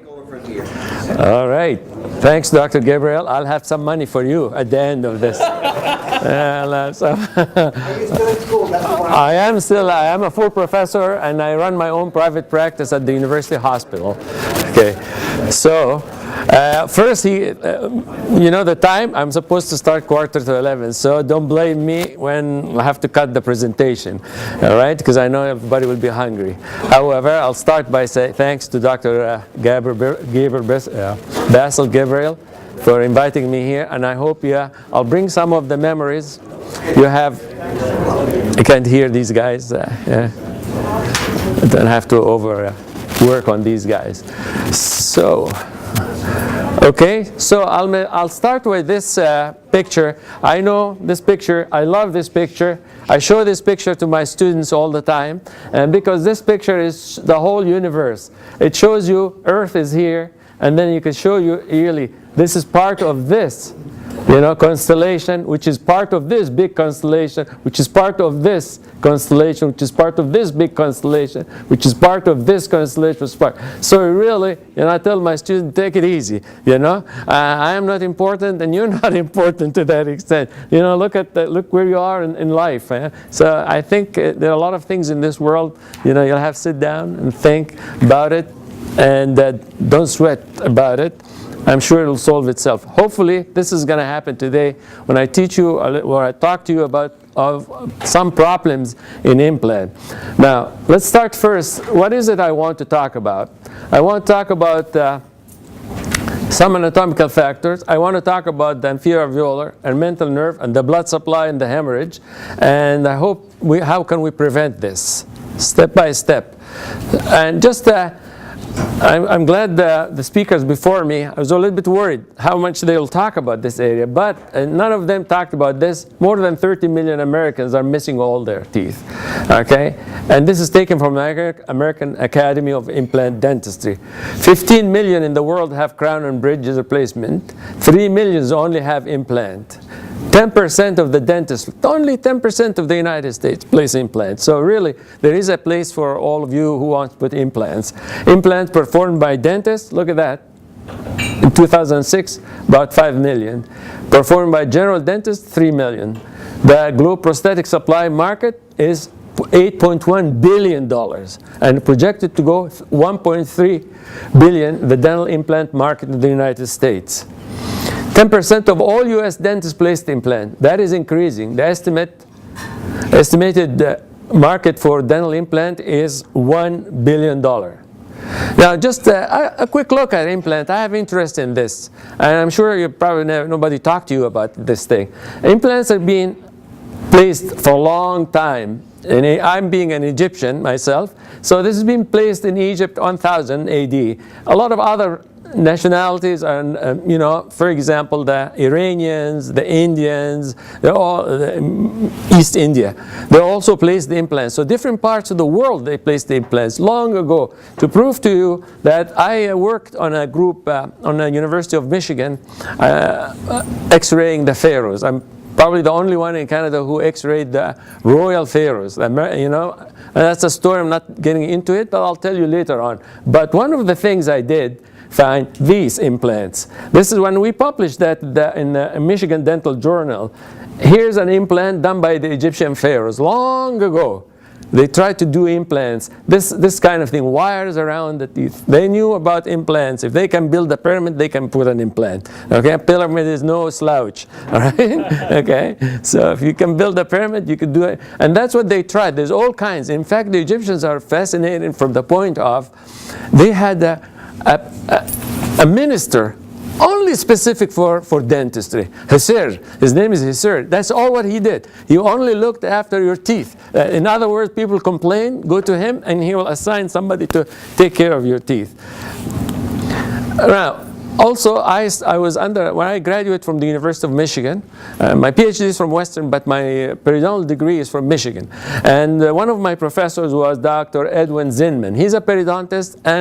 take over from here. All right. Thanks, Dr. Gabriel. I'll have some money for you at the end of this. Are you still at school? That's the one. I am a full professor, and I run my own private practice at the university hospital. Okay. So, first, you know the time, I'm supposed to start 11:15, so don't blame me when I have to cut the presentation, all right, because I know everybody will be hungry. However, I'll start by saying thanks to Dr. Basil Gabriel for inviting me here, and I hope I'll bring some of the memories you have. I can't hear these guys. I don't have to work on these guys. So, okay, so I'll start with this picture. I know this picture. I love this picture. I show this picture to my students all the time, and because this picture is the whole universe. It shows you Earth is here, and then you can show you really this is part of this, constellation, which is part of this big constellation, which is part of this constellation, which is part of this big constellation, which is part of this constellation. So really, I tell my students, take it easy. I am not important, and you're not important to that extent. Look where you are in life. So I think there are a lot of things in this world. You'll have to sit down and think about it, and don't sweat about it. I'm sure it'll solve itself. Hopefully, this is going to happen today when I teach you or I talk to you about some problems in implant. Now, let's start first. What is it I want to talk about? I want to talk about some anatomical factors. I want to talk about the inferior alveolar and mental nerve and the blood supply and the hemorrhage. And I hope how can we prevent this step by step? And just I'm glad the speakers before me, I was a little bit worried how much they'll talk about this area, but none of them talked about this. More than 30 million Americans are missing all their teeth, okay? And this is taken from American Academy of Implant Dentistry. 15 million in the world have crown and bridges replacement. 3 million only have implant. 10% of the dentists, only 10% of the United States place implants. So really, there is a place for all of you who want to put implants. Implants performed by dentists, look at that. In 2006, about 5 million. Performed by general dentists, 3 million. The global prosthetic supply market is $8.1 billion and projected to go 1.3 billion, the dental implant market in the United States. 10% of all U.S. dentists placed implant. That is increasing. The estimated market for dental implant is $1 billion. Now, just a quick look at implant. I have interest in this, and I'm sure you probably nobody talked to you about this thing. Implants have been placed for a long time. And I'm being an Egyptian myself, so this has been placed in Egypt 1000 AD. A lot of other nationalities, and for example, the Iranians, the Indians, they're all East India. They also placed the implants. So different parts of the world they placed the implants long ago. To prove to you that I worked on a group on the University of Michigan, X-raying the pharaohs. I'm probably the only one in Canada who X-rayed the royal pharaohs. And that's a story. I'm not getting into it, but I'll tell you later on. But one of the things I did find these implants. This is when we published that in the Michigan Dental Journal. Here's an implant done by the Egyptian pharaohs long ago. They tried to do implants, this kind of thing, wires around the teeth. They knew about implants. If they can build a pyramid, they can put an implant. Okay, a pyramid is no slouch. All right, okay. So if you can build a pyramid, you could do it, and that's what they tried. There's all kinds. In fact, the Egyptians are fascinating from the point of they had a minister only specific for dentistry. Hesir, his name is Hesir. That's all what he did. He only looked after your teeth. In other words, people complain, go to him, and he will assign somebody to take care of your teeth. Now, also, I was when I graduated from the University of Michigan. My PhD is from Western, but my periodontal degree is from Michigan. And one of my professors was Dr. Edwin Zinman. He's a periodontist and